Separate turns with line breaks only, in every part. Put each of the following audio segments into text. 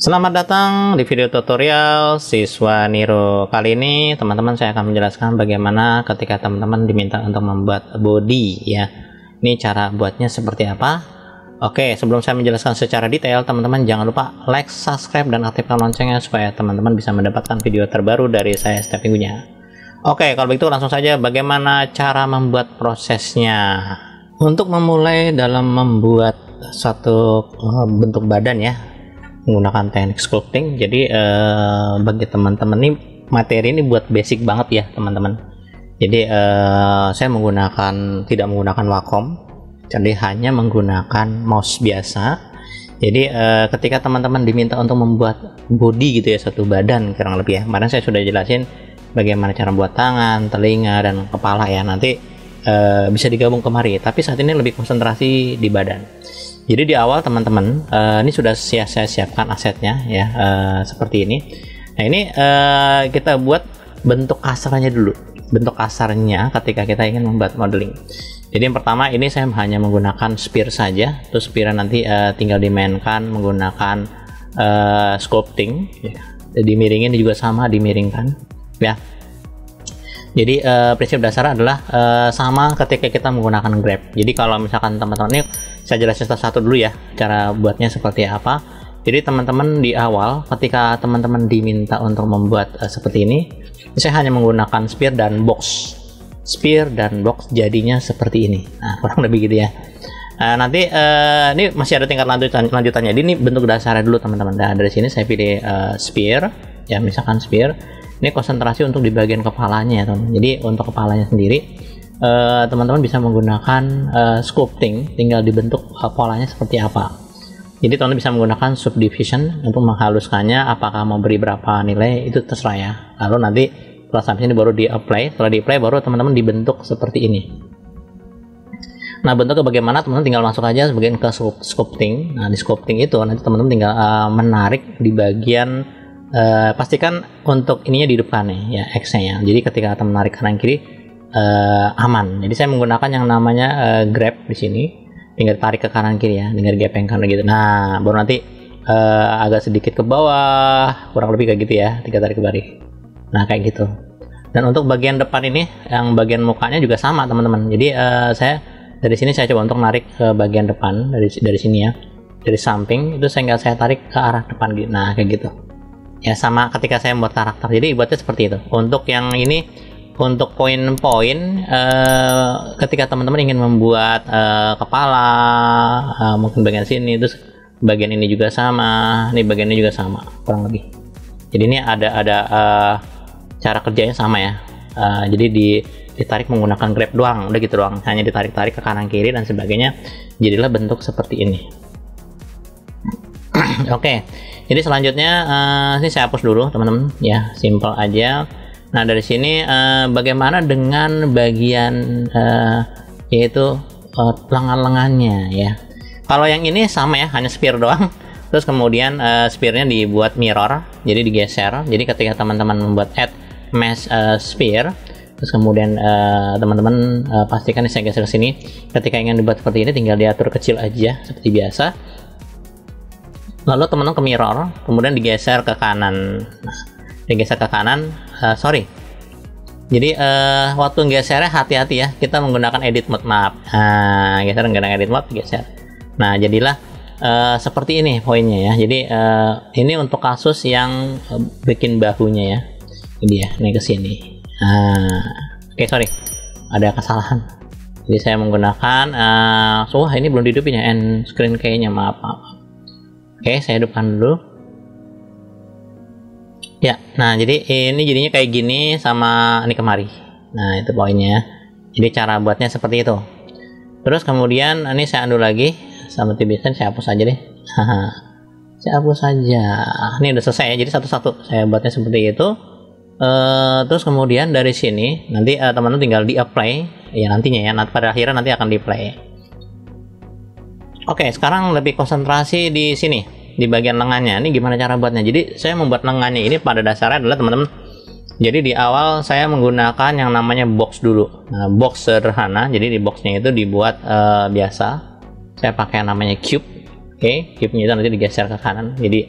Selamat datang di video tutorial Siswa Niro. Kali ini teman-teman saya akan menjelaskan bagaimana ketika teman-teman diminta untuk membuat body ya. Ini cara buatnya seperti apa. Oke, sebelum saya menjelaskan secara detail, teman-teman jangan lupa like, subscribe, dan aktifkan loncengnya supaya teman-teman bisa mendapatkan video terbaru dari saya setiap minggunya. Oke, kalau begitu langsung saja bagaimana cara membuat prosesnya. Untuk memulai dalam membuat suatu bentuk badan ya, menggunakan teknik sculpting. Jadi bagi teman-teman nih, materi ini buat basic banget ya teman-teman. Jadi saya tidak menggunakan Wacom, jadi hanya menggunakan mouse biasa. Jadi ketika teman-teman diminta untuk membuat body gitu ya, satu badan kurang lebih ya, kemarin saya sudah jelasin bagaimana cara buat tangan, telinga, dan kepala ya. Nanti bisa digabung kemari, tapi saat ini lebih konsentrasi di badan. Jadi di awal teman-teman, ini sudah saya siapkan asetnya ya, seperti ini. Nah ini kita buat bentuk kasarnya dulu. Bentuk kasarnya ketika kita ingin membuat modeling. Jadi yang pertama ini saya hanya menggunakan sphere saja. Terus sphere nanti tinggal dimainkan menggunakan sculpting ya. Dimiringin juga sama, dimiringkan ya. Jadi prinsip dasar adalah sama ketika kita menggunakan grab. Jadi kalau misalkan teman-teman ini, saya jelasin satu-satu dulu ya cara buatnya seperti apa. Jadi teman-teman di awal ketika teman-teman diminta untuk membuat seperti ini, saya hanya menggunakan sphere dan box. Sphere dan box jadinya seperti ini. Nah kurang lebih gitu ya. Nanti ini masih ada tingkat lanjutannya. Jadi ini bentuk dasarnya dulu teman-teman. Nah dari sini saya pilih sphere ya, misalkan sphere. Ini konsentrasi untuk di bagian kepalanya ya teman. Jadi untuk kepalanya sendiri teman-teman bisa menggunakan sculpting, tinggal dibentuk polanya seperti apa. Jadi teman-teman bisa menggunakan subdivision untuk menghaluskannya, apakah mau beri berapa nilai itu terserah ya. Lalu nanti setelah sampai sini baru di apply, setelah di apply baru teman-teman dibentuk seperti ini. Nah bentuknya bagaimana, teman-teman tinggal masuk aja bagian ke sculpting. Nah di sculpting itu nanti teman-teman tinggal menarik di bagian pastikan untuk ininya di depannya ya, X-nya ya. Jadi ketika teman menarik kanan kiri aman. Jadi saya menggunakan yang namanya grab di sini. Tinggal tarik ke kanan kiri ya, tinggal gepengkan gitu. Nah, baru nanti agak sedikit ke bawah, kurang lebih kayak gitu ya, tinggal tarik ke bawah. Nah, kayak gitu. Dan untuk bagian depan ini, yang bagian mukanya juga sama, teman-teman. Jadi saya dari sini saya coba untuk narik ke bagian depan dari sini ya. Dari samping itu saya tarik ke arah depan gitu. Nah, kayak gitu. Ya sama ketika saya membuat karakter, jadi buatnya seperti itu. Untuk yang ini, untuk poin-poin ketika teman-teman ingin membuat kepala, mungkin bagian sini, terus bagian ini juga sama, ini bagian ini juga sama, kurang lebih. Jadi ini ada cara kerjanya sama ya. Jadi ditarik menggunakan grab doang, udah gitu doang, hanya ditarik-tarik ke kanan kiri dan sebagainya, jadilah bentuk seperti ini. Oke. Jadi selanjutnya ini saya hapus dulu teman-teman ya, simple aja. Nah dari sini bagaimana dengan bagian yaitu lengan-lengannya ya. Kalau yang ini sama ya, hanya sphere doang. Terus kemudian sphere-nya dibuat mirror, jadi digeser. Jadi ketika teman-teman membuat add mesh sphere, terus kemudian teman-teman pastikan saya geser ke sini. Ketika ingin dibuat seperti ini, tinggal diatur kecil aja seperti biasa. Lalu teman-teman ke mirror, kemudian digeser ke kanan. Nah, digeser ke kanan, sorry. Jadi waktu gesernya hati-hati ya, kita menggunakan edit mode, maaf. Nah, geser menggunakan edit mode, geser. Nah, jadilah seperti ini poinnya ya. Jadi ini untuk kasus yang bikin bahunya ya. Ini ya, ini ke sini. Oke, sorry. Ada kesalahan. Jadi saya menggunakan wah ini belum dihidupin ya, end screen kayaknya, maaf. Oke, saya hidupkan dulu. Ya, nah jadi ini jadinya kayak gini sama ini kemari. Nah, itu poinnya. Jadi cara buatnya seperti itu. Terus kemudian ini saya undo lagi. Sama bisa saya hapus aja deh. Saya hapus saja. Ini udah selesai ya. Jadi satu-satu saya buatnya seperti itu. Terus kemudian dari sini nanti teman-teman tinggal di apply ya nantinya ya. Nanti pada akhirnya nanti akan di play. Oke, sekarang lebih konsentrasi di sini, di bagian lengannya. Ini gimana cara buatnya? Jadi saya membuat lengannya ini pada dasarnya adalah teman-teman. Jadi di awal saya menggunakan yang namanya box dulu. Nah, box sederhana. Jadi di boxnya itu dibuat biasa. Saya pakai yang namanya cube. Oke, cube-nya itu nanti digeser ke kanan. Jadi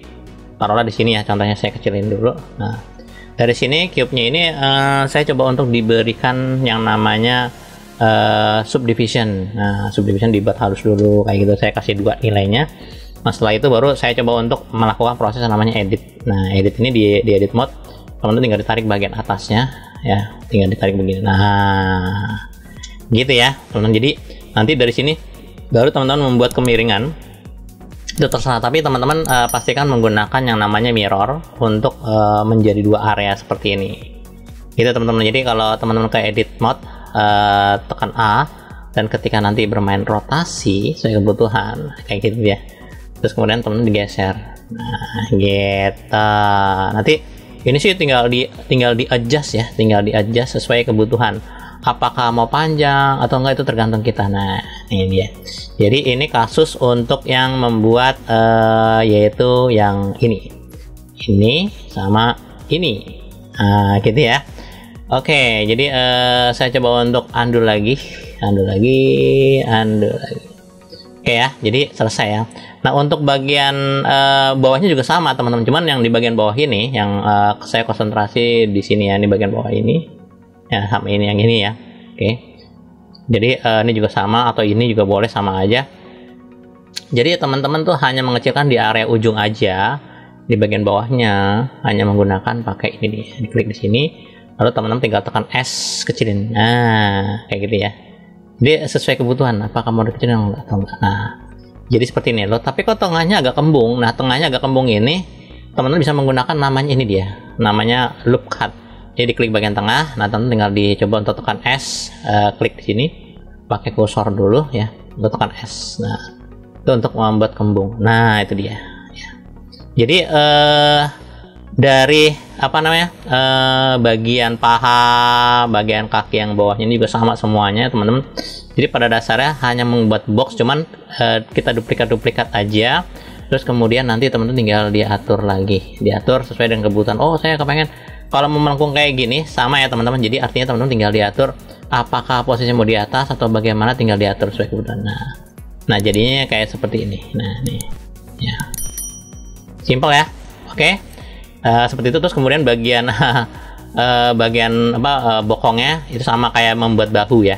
taruhlah di sini ya, contohnya saya kecilin dulu. Nah, dari sini cube-nya ini saya coba untuk diberikan yang namanya subdivision. Nah, subdivision dibuat halus dulu kayak gitu, saya kasih 2 nilainya. Nah, setelah itu baru saya coba untuk melakukan proses yang namanya edit. Nah, edit ini di edit mode, teman-teman tinggal ditarik bagian atasnya ya, tinggal ditarik begini. Nah, gitu ya teman-teman. Jadi nanti dari sini baru teman-teman membuat kemiringan, itu terserah, tapi teman-teman pastikan menggunakan yang namanya mirror untuk menjadi 2 area seperti ini gitu teman-teman. Jadi kalau teman-teman ke edit mode, tekan A, dan ketika nanti bermain rotasi sesuai kebutuhan kayak gitu ya, terus kemudian teman-teman digeser. Nah, gitu. Nanti ini sih tinggal di adjust ya, tinggal di adjust sesuai kebutuhan. Apakah mau panjang atau enggak itu tergantung kita. Nah, ini dia. Jadi ini kasus untuk yang membuat yaitu yang ini sama ini. Nah, gitu ya. Oke, jadi saya coba untuk undo lagi. Oke ya, jadi selesai ya. Nah, untuk bagian bawahnya juga sama teman-teman, cuman yang di bagian bawah ini yang saya konsentrasi di sini ya, ini bagian bawah ini ya, sama ini yang ini ya. Oke, jadi ini juga sama, atau ini juga boleh, sama aja. Jadi teman-teman tuh hanya mengecilkan di area ujung aja, di bagian bawahnya hanya menggunakan pakai ini nih, diklik di sini, lalu teman-teman tinggal tekan S, kecilin. Nah, kayak gitu ya. Jadi sesuai kebutuhan, apakah mau dikecilin atau enggak. Nah, jadi seperti ini loh. Tapi kok tengahnya agak kembung. Nah, tengahnya agak kembung ini teman-teman bisa menggunakan namanya, ini dia, namanya loop cut. Jadi klik bagian tengah. Nah, teman-teman tinggal dicoba untuk tekan S, klik di sini, pakai kursor dulu ya, untuk tekan S. Nah, itu untuk membuat kembung. Nah, itu dia ya. Jadi dari apa namanya, bagian paha, bagian kaki yang bawahnya ini juga sama semuanya teman-teman. Jadi pada dasarnya hanya membuat box, cuman kita duplikat aja, terus kemudian nanti teman-teman tinggal diatur lagi, diatur sesuai dengan kebutuhan. Oh, saya kepengen kalau mau melengkung kayak gini, sama ya teman-teman. Jadi artinya teman-teman tinggal diatur apakah posisinya mau di atas atau bagaimana, tinggal diatur sesuai kebutuhan. Nah jadinya kayak seperti ini. Nah, nih ya, simple ya. Oke. Seperti itu. Terus kemudian bagian bagian bokongnya itu sama kayak membuat bahu ya.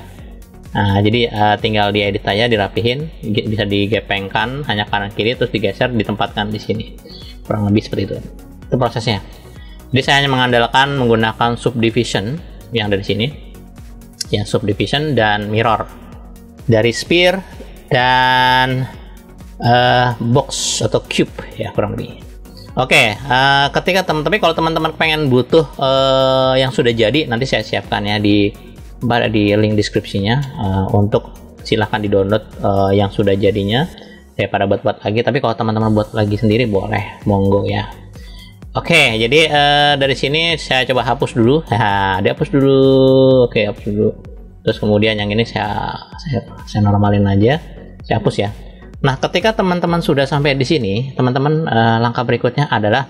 Nah, jadi tinggal diedit aja, dirapihin, bisa digepengkan hanya kanan kiri, terus digeser, ditempatkan di sini. Kurang lebih seperti itu. Itu prosesnya. Jadi saya hanya mengandalkan menggunakan subdivision yang dari sini, ya, subdivision dan mirror dari sphere dan box atau cube ya, kurang lebih. Oke, ketika teman-teman, kalau teman-teman pengen butuh yang sudah jadi, nanti saya siapkan ya di link deskripsinya, untuk silahkan di download yang sudah jadinya daripada buat lagi. Tapi kalau teman-teman buat lagi sendiri boleh, monggo ya. Oke, jadi dari sini saya coba hapus dulu. Nah, dihapus dulu. Oke, hapus dulu. Terus kemudian yang ini saya normalin aja, saya hapus ya. Nah, ketika teman-teman sudah sampai di sini, teman-teman langkah berikutnya adalah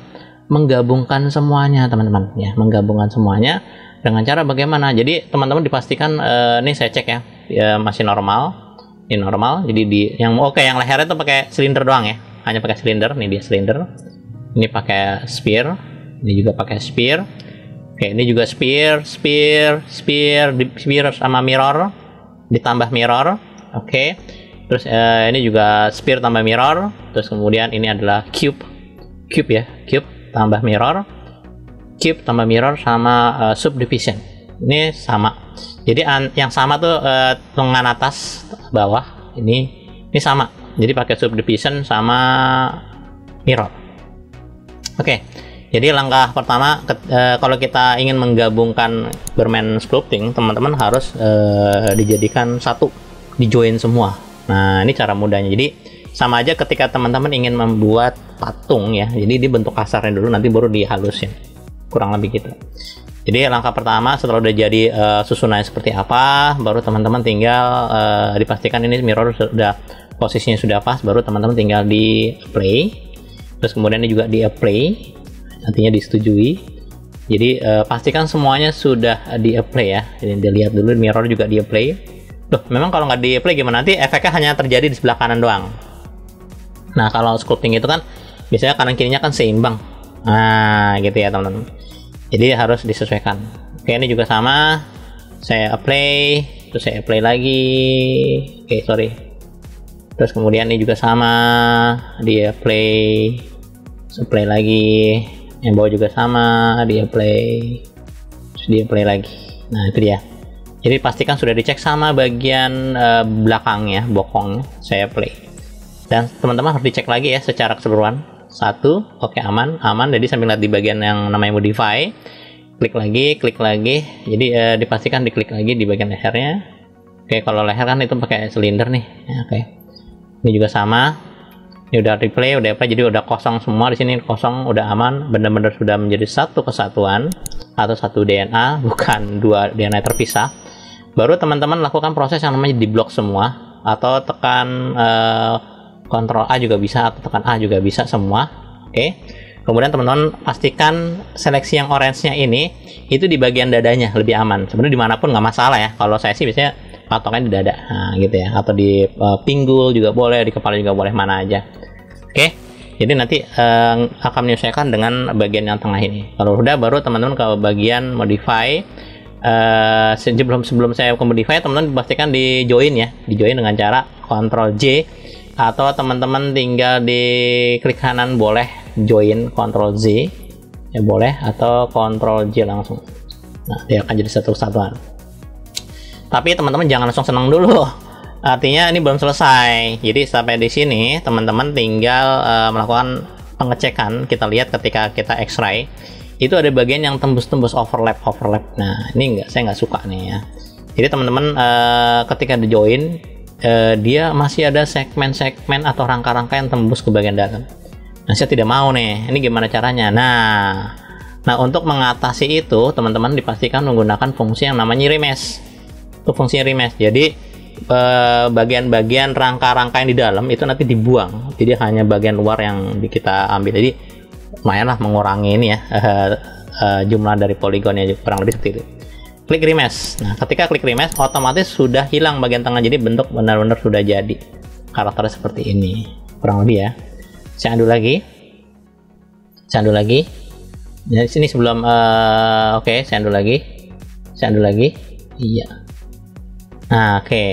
menggabungkan semuanya, teman-teman ya, menggabungkan semuanya dengan cara bagaimana. Jadi teman-teman dipastikan ini saya cek ya, masih normal, ini normal. Jadi yang lehernya itu pakai silinder doang ya, hanya pakai silinder. Nih dia silinder, ini pakai sphere, ini juga pakai sphere. Oke, ini juga sphere sama mirror, ditambah mirror. Oke. Terus ini juga sphere tambah mirror. Terus kemudian ini adalah cube ya, cube tambah mirror, cube tambah mirror sama subdivision. Ini sama. Jadi yang sama tuh lengan atas bawah ini sama. Jadi pakai subdivision sama mirror. Oke. Jadi langkah pertama kalau kita ingin menggabungkan bermain sculpting, teman-teman harus dijadikan satu, dijoin semua. Nah, ini cara mudahnya. Jadi sama aja ketika teman-teman ingin membuat patung ya. Jadi dibentuk kasarnya dulu, nanti baru dihalusin. Kurang lebih gitu. Jadi langkah pertama setelah udah jadi susunannya seperti apa, baru teman-teman tinggal dipastikan ini mirror sudah posisinya sudah pas, baru teman-teman tinggal di apply. Terus kemudian ini juga di apply, artinya disetujui. Jadi pastikan semuanya sudah di apply ya. Jadi dilihat dulu mirror juga di apply. Loh, memang kalau nggak di apply gimana? Nanti efeknya hanya terjadi di sebelah kanan doang. Nah, kalau sculpting itu kan biasanya kanan kirinya kan seimbang. Nah, gitu ya teman-teman. Jadi harus disesuaikan. Oke, ini juga sama. Saya apply, terus saya apply lagi. Oke, sorry. Terus kemudian ini juga sama, di apply, apply lagi. Yang bawah juga sama, di apply, terus di apply lagi. Nah, itu dia. Jadi pastikan sudah dicek sama bagian belakangnya, bokongnya. Saya apply. Dan teman-teman harus dicek lagi ya secara keseluruhan. Satu, oke, aman. Jadi sambil lihat di bagian yang namanya modify, klik lagi. Jadi dipastikan diklik lagi di bagian lehernya. Oke, kalau leher kan itu pakai silinder nih. Ya, oke. Ini juga sama. Ini udah replay, udah apply, jadi udah kosong semua di sini, kosong, udah aman, benar-benar sudah menjadi satu kesatuan atau satu DNA, bukan dua DNA terpisah. Baru teman-teman lakukan proses yang namanya di blok semua, atau tekan Ctrl A juga bisa, atau tekan A juga bisa semua. Oke. Kemudian teman-teman pastikan seleksi yang orange-nya ini itu di bagian dadanya, lebih aman. Sebenarnya dimanapun nggak masalah ya. Kalau saya sih biasanya patokan di dada, nah, gitu ya. Atau di pinggul juga boleh, di kepala juga boleh, mana aja. Oke. Jadi nanti akan menyesuaikan dengan bagian yang tengah ini. Kalau udah, baru teman-teman ke bagian modify. Sebelum saya ke modify, teman-teman pastikan di join ya, di join dengan cara Ctrl J. Atau teman-teman tinggal di klik kanan boleh join Ctrl Z ya, boleh, atau Ctrl J langsung. Nah, dia akan jadi satu kesatuan. Tapi teman-teman jangan langsung senang dulu, artinya ini belum selesai. Jadi sampai di sini teman-teman tinggal melakukan pengecekan. Kita lihat ketika kita X-ray itu ada bagian yang tembus-tembus overlap. Nah, ini saya nggak suka nih ya. Jadi teman-teman ketika di join, dia masih ada segmen-segmen atau rangka-rangka yang tembus ke bagian dalam. Nah, saya tidak mau nih. Ini gimana caranya? Nah, untuk mengatasi itu, teman-teman dipastikan menggunakan fungsi yang namanya remesh. Itu fungsi remesh. Jadi bagian-bagian rangka-rangka yang di dalam itu nanti dibuang. Jadi hanya bagian luar yang kita ambil. Jadi lumayan lah mengurangi ini ya jumlah dari poligonnya, kurang lebih seperti itu. Klik remesh. Nah, ketika klik remesh, otomatis sudah hilang bagian tengah, jadi bentuk benar-benar sudah jadi karakternya seperti ini, kurang lebih ya. Saya undo lagi. Jadi sini sebelum oke, saya undo lagi. Iya. Nah, oke.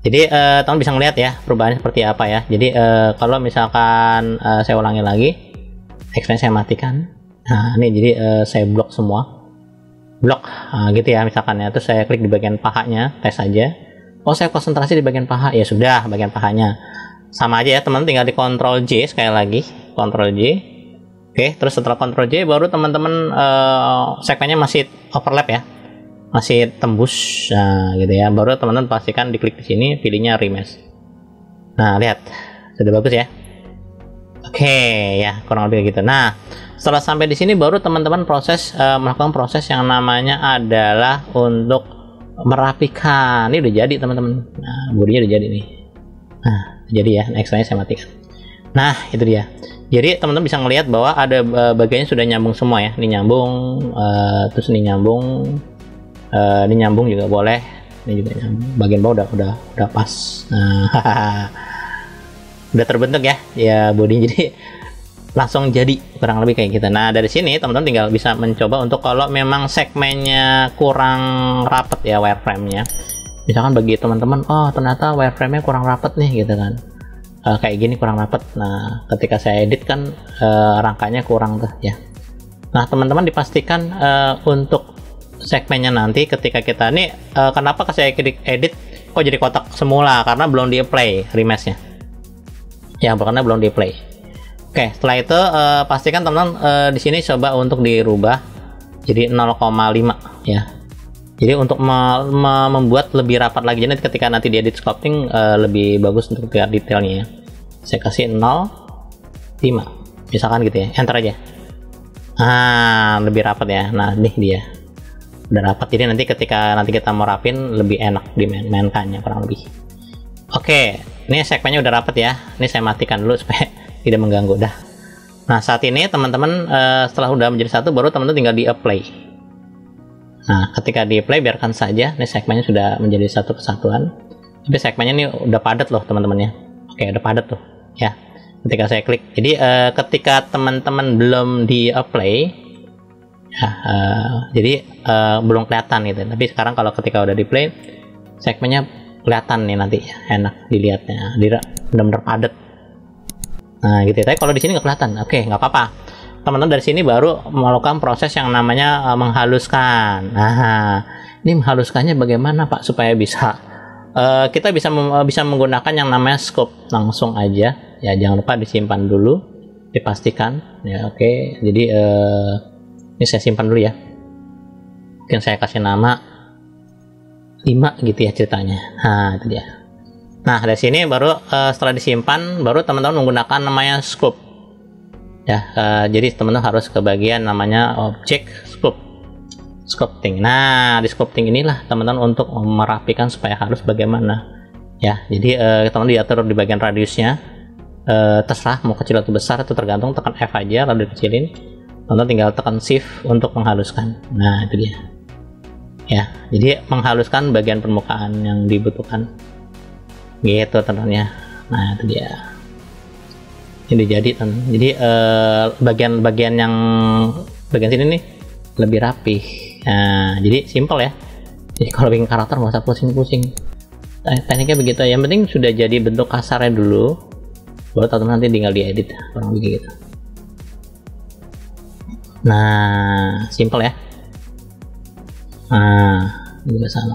Jadi teman bisa ngeliat ya perubahannya seperti apa ya. Jadi kalau misalkan saya ulangi lagi, X-ray saya matikan. Nah, ini jadi saya blok semua. Gitu ya misalkan ya. Terus saya klik di bagian pahanya, tes aja. Oh, saya konsentrasi di bagian paha, ya sudah, bagian pahanya sama aja ya teman. Tinggal di Ctrl J sekali lagi, Ctrl J. Oke, terus setelah Ctrl J baru teman-teman segmennya masih overlap ya, masih tembus. Nah, gitu ya, baru teman-teman pastikan diklik di sini, pilihnya remesh. Nah, lihat sudah bagus ya. Oke ya, kurang lebih gitu. Nah, setelah sampai di sini baru teman-teman melakukan proses yang namanya adalah untuk merapikan. Ini udah jadi teman-teman. Nah, bodinya udah jadi nih. Nah, jadi ya, X-ray saya matikan. Nah, itu dia. Jadi teman-teman bisa ngelihat bahwa ada bagiannya sudah nyambung semua ya. Ini nyambung, terus ini nyambung, ini nyambung juga boleh. Ini juga nyambung. Bagian bawah udah pas. Nah, udah terbentuk ya body, jadi langsung jadi kurang lebih kayak gitu. Nah, dari sini teman-teman tinggal bisa mencoba untuk kalau memang segmennya kurang rapet ya wireframe-nya. Misalkan bagi teman-teman, oh ternyata wireframe-nya kurang rapet nih gitu kan. Kayak gini kurang rapet. Nah, ketika saya edit kan rangkanya kurang tuh ya. Nah, teman-teman dipastikan untuk segmennya nanti ketika kita nih kenapa saya klik edit kok jadi kotak semula, karena belum di-apply remeshnya. Ya, karena belum di-apply. Oke, setelah itu pastikan teman-teman di sini coba untuk dirubah jadi 0,5 ya. Jadi untuk membuat lebih rapat lagi, jadi ketika nanti diedit sculpting lebih bagus untuk lihat detailnya ya. Saya kasih 0,5 misalkan gitu ya, enter aja. Ah, lebih rapat ya. Nah, nih dia udah rapat, jadi nanti ketika kita mau rapin lebih enak dimainkannya kurang lebih. Oke, ini segmennya udah rapat ya. Ini saya matikan dulu supaya tidak mengganggu dah. Nah, saat ini teman-teman setelah udah menjadi satu, baru teman-teman tinggal di apply. Nah, ketika di apply biarkan saja. Ini segmennya sudah menjadi satu kesatuan. Tapi segmennya ini udah padat loh teman-teman ya. Oke, udah padat tuh ya. ketika saya klik. Jadi ketika teman-teman belum di apply ya, jadi belum kelihatan gitu. Tapi sekarang kalau ketika udah di play, segmennya kelihatan nih nanti, enak dilihatnya, benar-benar padat. Nah gitu ya. Tapi kalau di sini nggak kelihatan, oke nggak apa-apa. Teman-teman dari sini baru melakukan proses yang namanya menghaluskan. Nah ini menghaluskannya bagaimana Pak supaya bisa kita bisa menggunakan yang namanya scope langsung aja ya, jangan lupa disimpan dulu, dipastikan ya. Oke, jadi ini saya simpan dulu ya, mungkin saya kasih nama 5 gitu ya ceritanya. Nah itu dia. Nah dari sini baru setelah disimpan baru teman-teman menggunakan namanya scope ya. Jadi teman-teman harus ke bagian namanya object sculpting. Nah di sculpting inilah teman-teman untuk merapikan supaya halus bagaimana ya. Jadi teman-teman diatur di bagian radiusnya, terserah mau kecil atau besar, itu tergantung, tekan F aja lalu dikecilin, teman-teman tinggal tekan shift untuk menghaluskan. Nah itu dia ya, jadi menghaluskan bagian permukaan yang dibutuhkan gitu teman-teman ya. Nah itu dia, ini jadi teman. Jadi bagian sini nih lebih rapi. Nah jadi simple ya. Jadi kalau bikin karakter nggak usah pusing-pusing, tekniknya begitu. Yang penting sudah jadi bentuk kasarnya dulu, baru teman-teman nanti tinggal diedit kurang lebih gitu. Nah simple ya. Nah ini juga sama,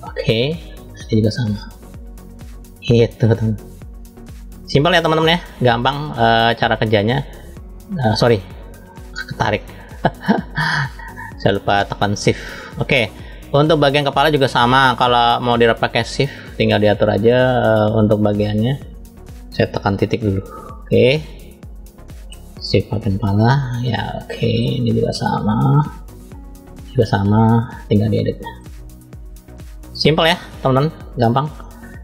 oke, ini juga sama gitu teman. Simple ya teman-teman ya, gampang cara kerjanya. Sorry, ketarik. Saya lupa tekan shift. Oke, untuk bagian kepala juga sama, kalau mau pakai shift tinggal diatur aja. Untuk bagiannya saya tekan titik dulu. Oke, shift bagian kepala ya. Oke, ini juga sama, tinggal diedit. Simple ya teman-teman, gampang.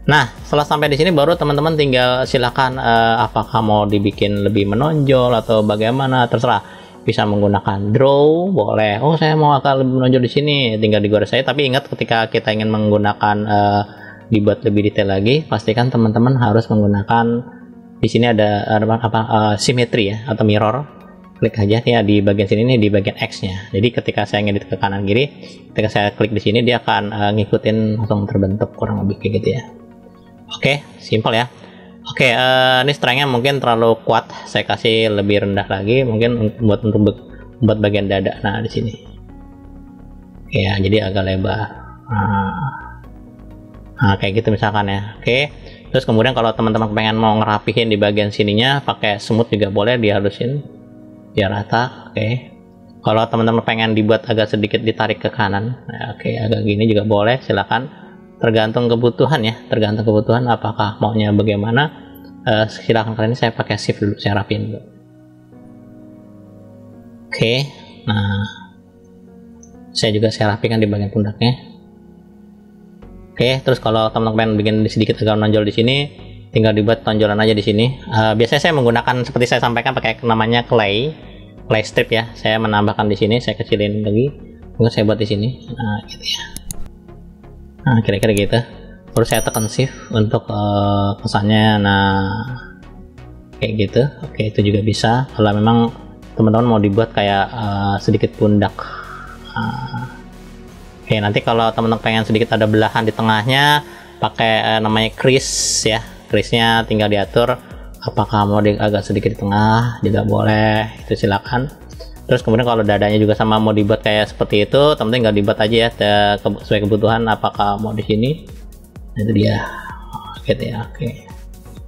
Nah setelah sampai di sini baru teman-teman tinggal silakan apakah mau dibikin lebih menonjol atau bagaimana, terserah. Bisa menggunakan draw, boleh. Oh saya mau akan lebih menonjol di sini, tinggal digores saya. Tapi ingat ketika kita ingin menggunakan dibuat lebih detail lagi, pastikan teman-teman harus menggunakan di sini ada simetri ya atau mirror. Klik aja nih ya, di bagian sini nih, di bagian X-nya. Jadi ketika saya ngedit ke kanan kiri, ketika saya klik di sini dia akan ngikutin langsung terbentuk kurang lebih kayak gitu ya. Oke, simple ya. Oke, ini strength-nya mungkin terlalu kuat, saya kasih lebih rendah lagi, mungkin buat bagian dada. Nah di sini, ya jadi agak lebar. Nah kayak gitu misalkan ya. Oke, terus kemudian kalau teman-teman pengen mau ngerapihin di bagian sininya, pakai smooth juga boleh, dihalusin biar rata. Oke, kalau teman-teman pengen dibuat agak sedikit ditarik ke kanan, nah, oke agak gini juga boleh, silakan. Tergantung kebutuhan ya, apakah maunya bagaimana. Silakan. Kali ini saya pakai shift dulu, saya rapiin dulu. Oke, nah saya rapikan di bagian pundaknya. Oke, terus kalau teman-teman bikin sedikit agak menonjol di sini, tinggal dibuat tonjolan aja di sini. Biasanya saya menggunakan seperti saya sampaikan pakai namanya clay strip ya. Saya menambahkan di sini, saya kecilin lagi, kemudian saya buat di sini. Nah gitu ya. Nah kira-kira gitu. Terus saya tekan shift untuk kesannya. Nah kayak gitu. Oke, itu juga bisa kalau memang teman-teman mau dibuat kayak sedikit pundak. Oke, nanti kalau teman-teman pengen sedikit ada belahan di tengahnya, pakai namanya crease ya. Crease-nya tinggal diatur, apakah mau agak sedikit di tengah juga boleh, itu silakan. Terus kemudian kalau dadanya juga sama mau dibuat kayak seperti itu, teman-teman tinggal dibuat aja ya sesuai kebutuhan, apakah mau di sini. Itu dia gitu ya. Oke,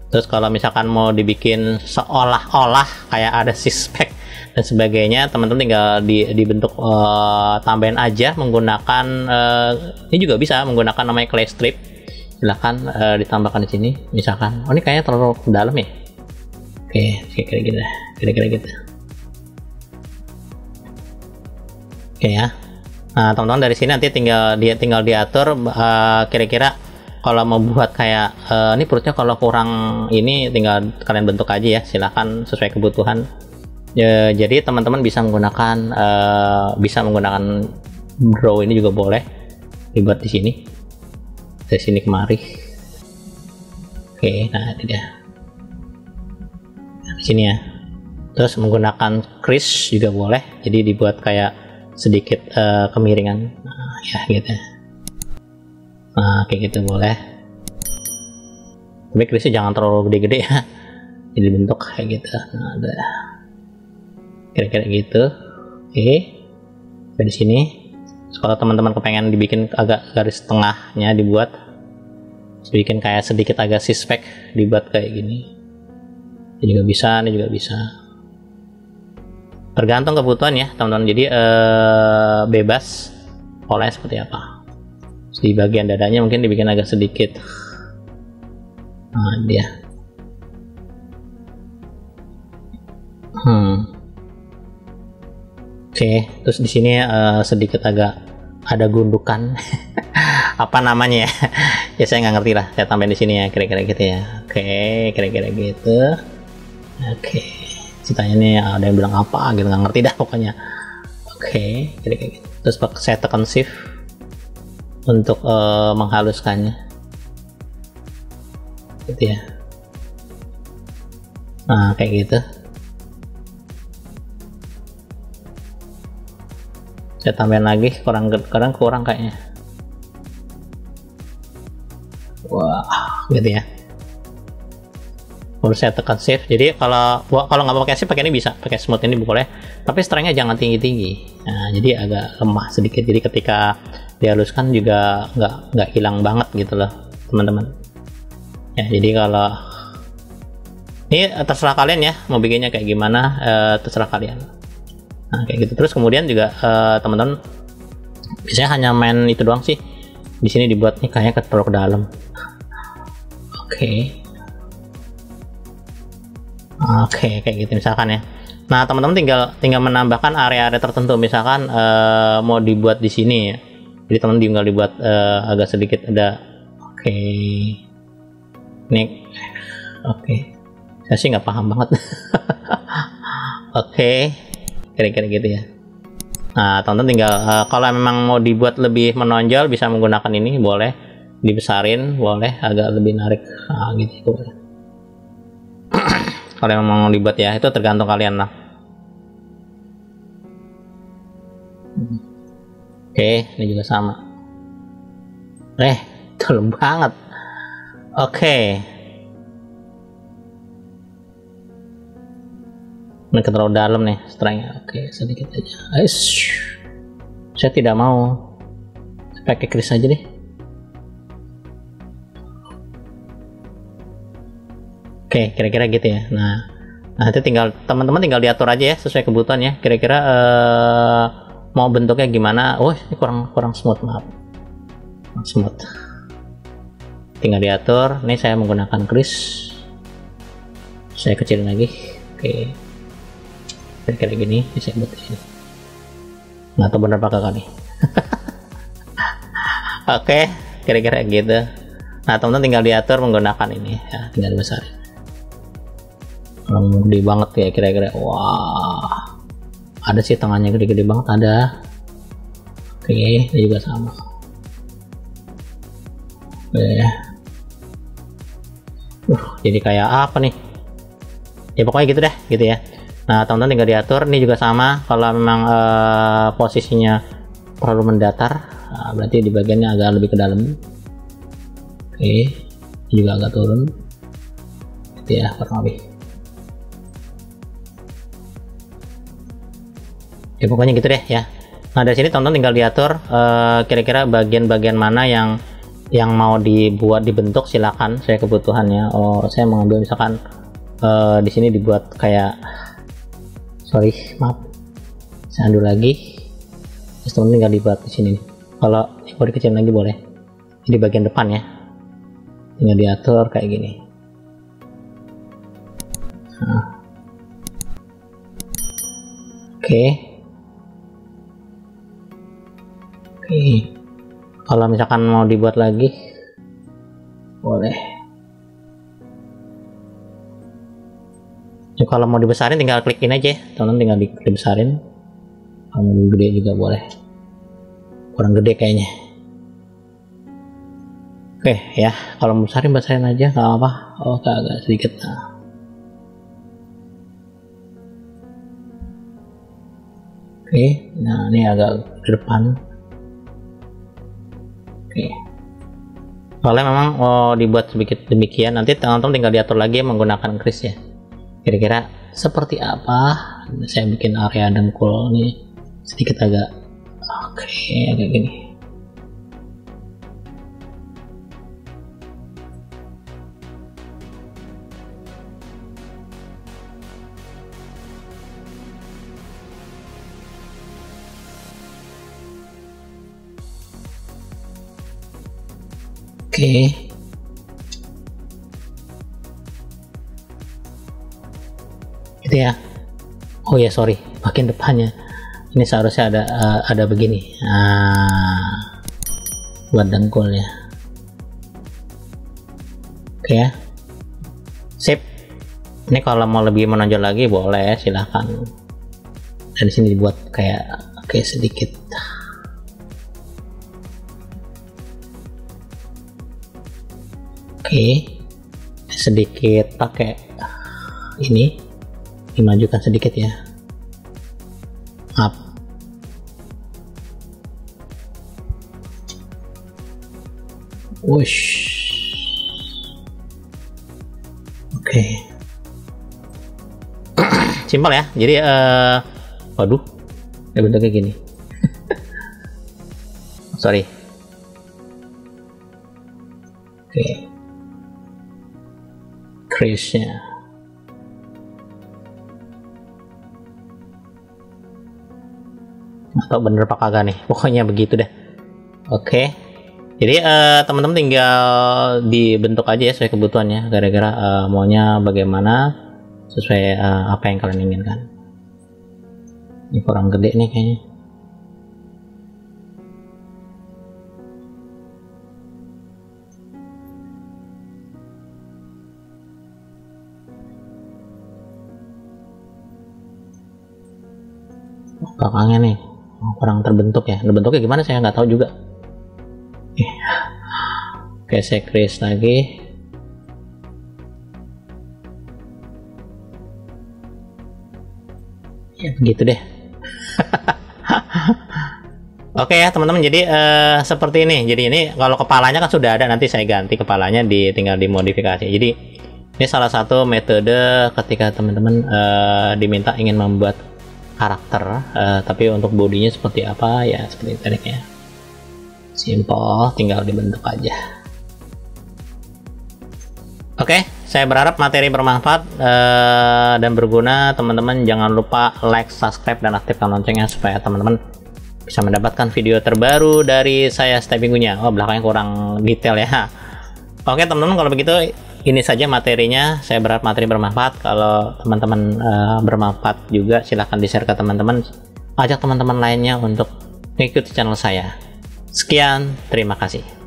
terus kalau misalkan mau dibikin seolah-olah kayak ada six pack dan sebagainya, teman-teman tinggal dibentuk tambahin aja menggunakan ini juga bisa menggunakan namanya clay strip. Silahkan ditambahkan di sini misalkan. Oh ini kayaknya terlalu dalam ya. Oke, kira-kira gitu. Oke ya. Nah teman-teman dari sini nanti tinggal diatur kira-kira kalau mau buat kayak ini perutnya kalau kurang ini tinggal kalian bentuk aja ya, silahkan sesuai kebutuhan. Jadi teman-teman bisa menggunakan draw ini juga boleh dibuat di sini, dari sini kemari. Oke, nah itu dia. di sini ya. Terus menggunakan crease juga boleh, jadi dibuat kayak sedikit kemiringan, nah, ya gitu. Nah kayak gitu boleh, tapi crease jangan terlalu gede-gede ya, jadi bentuk kayak gitu. Nah ada kira-kira gitu. Oke, di sini. Kalau teman-teman kepengen dibikin agak garis tengahnya dibuat, bikin kayak sedikit agak sispek, dibuat kayak gini. Ini juga bisa, ini juga bisa. Tergantung kebutuhan ya teman-teman. Jadi bebas polanya seperti apa. Di bagian dadanya mungkin dibikin agak sedikit. Nah dia. Oke, terus di sini sedikit agak ada gundukan. Apa namanya ya? Ya saya nggak ngerti lah. Saya tambahin di sini ya, kira-kira gitu ya. Oke, kira-kira gitu. Oke, ceritanya nih ada yang bilang apa gitu, nggak ngerti dah pokoknya. Oke, kira-kira gitu. Terus saya tekan shift untuk menghaluskannya, gitu ya. Nah kayak gitu. Saya tambahin lagi, kurang kayaknya. Wah, gitu ya. Baru saya tekan save. Jadi kalau nggak mau pakai save, pakai ini bisa, pakai smooth ini boleh. Tapi strength-nya jangan tinggi-tinggi. Nah, jadi agak lemah sedikit. Jadi ketika dihaluskan juga nggak hilang banget gitu loh, teman-teman. Ya, jadi kalau ini terserah kalian ya, mau bikinnya kayak gimana, terserah kalian. Nah kayak gitu. Terus kemudian juga teman-teman biasanya hanya main itu doang sih. Di sini dibuatnya kayaknya terlalu ke dalam. Oke, kayak gitu misalkan ya. Nah teman-teman tinggal menambahkan area-area tertentu. Misalkan mau dibuat di sini ya. Jadi teman tinggal dibuat agak sedikit ada. Oke. Ini saya sih nggak paham banget. Oke. Kira-kira gitu ya. Nah teman-teman tinggal kalau memang mau dibuat lebih menonjol bisa menggunakan ini, boleh dibesarin, boleh agak lebih narik, nah, gitu boleh. Kalau memang mau dibuat ya, itu tergantung kalian lah. Oke, ini juga sama. Dalam banget. Oke. Ini terlalu dalam nih strength-nya. Oke, sedikit aja. Saya tidak mau pakai crease aja deh. Oke, kira-kira gitu ya. Nah itu teman-teman tinggal diatur aja ya sesuai kebutuhan ya. Kira-kira mau bentuknya gimana? Oh, ini kurang smooth, maaf. Smooth. Tinggal diatur. Ini saya menggunakan crease. Saya kecilin lagi. Oke. Kira-kira gini, saya buat ini. Nggak tahu bener apa kagak nih. Oke, kira-kira gitu. Nah teman-teman tinggal diatur menggunakan ini ya, tinggal dibesarin. Kalau gede banget ya kira-kira, wah ada sih tangannya gede-gede banget, ada. Oke, ini juga sama. Jadi kayak apa nih ya, pokoknya gitu deh gitu ya. Nah teman-teman tinggal diatur. Ini juga sama, kalau memang posisinya terlalu mendatar, nah, berarti di bagiannya agak lebih ke dalam. Oke, ini juga agak turun gitu ya, kurang lebih. Ya pokoknya gitu deh ya. Nah dari sini teman-teman tinggal diatur kira-kira bagian-bagian mana yang mau dibentuk, silakan saya kebutuhannya. Oh, saya mengambil misalkan di sini dibuat kayak, sorry maaf, saya undo lagi. Terus teman tinggal dibuat di sini. Kalau mau dikecilin lagi boleh. Di bagian depan ya, tinggal diatur kayak gini. Nah. Oke. Kalau misalkan mau dibuat lagi boleh. Ya, kalau mau dibesarin tinggal klik ini aja, teman-teman tinggal dibesarin. Kalau mau gede juga boleh. Kurang gede kayaknya. Oke ya, kalau mau besarin aja nggak apa. Oh agak sedikit. Nah. Oke, nah ini agak ke depan. Oke. Soalnya memang dibuat sedikit demikian, nanti teman-teman tinggal diatur lagi menggunakan kris ya. Kira-kira seperti apa? Saya bikin area dengkul nih sedikit agak kayak gini. Oke. Gitu ya. Oh ya, sorry, bagian depannya ini seharusnya ada begini. Buat dengkulnya. Oke ya. Sip. Ini kalau mau lebih menonjol lagi boleh, silahkan. Dari sini dibuat kayak sedikit. Oke, sedikit pakai ini, dimajukan sedikit ya, up. Wush. Oke. Simpel ya, jadi waduh, ya bentuk kayak gini. Sorry. Oke. Crease-nya. Atau bener apa kagak nih, pokoknya begitu deh. Oke. Jadi teman-teman tinggal dibentuk aja ya sesuai kebutuhannya, gara-gara maunya bagaimana sesuai apa yang kalian inginkan. Ini kurang gede nih kayaknya. Belakangnya nih kurang terbentuk ya. Bentuknya gimana saya nggak tahu juga. Oke, saya crease lagi. Ya begitu deh. Oke ya teman-teman, jadi seperti ini. Jadi ini kalau kepalanya kan sudah ada, nanti saya ganti kepalanya, tinggal dimodifikasi. Jadi ini salah satu metode ketika teman-teman diminta ingin membuat karakter, tapi untuk bodinya seperti apa ya, seperti tadi ya, simple, tinggal dibentuk aja. Oke, saya berharap materi bermanfaat dan berguna. Teman-teman jangan lupa like, subscribe, dan aktifkan loncengnya supaya teman-teman bisa mendapatkan video terbaru dari saya setiap minggunya. Oh, belakangnya kurang detail ya. Oke teman-teman, kalau begitu ini saja materinya. Saya berharap materi bermanfaat. Kalau teman-teman bermanfaat juga, silahkan di-share ke teman-teman. Ajak teman-teman lainnya untuk mengikuti channel saya. Sekian, terima kasih.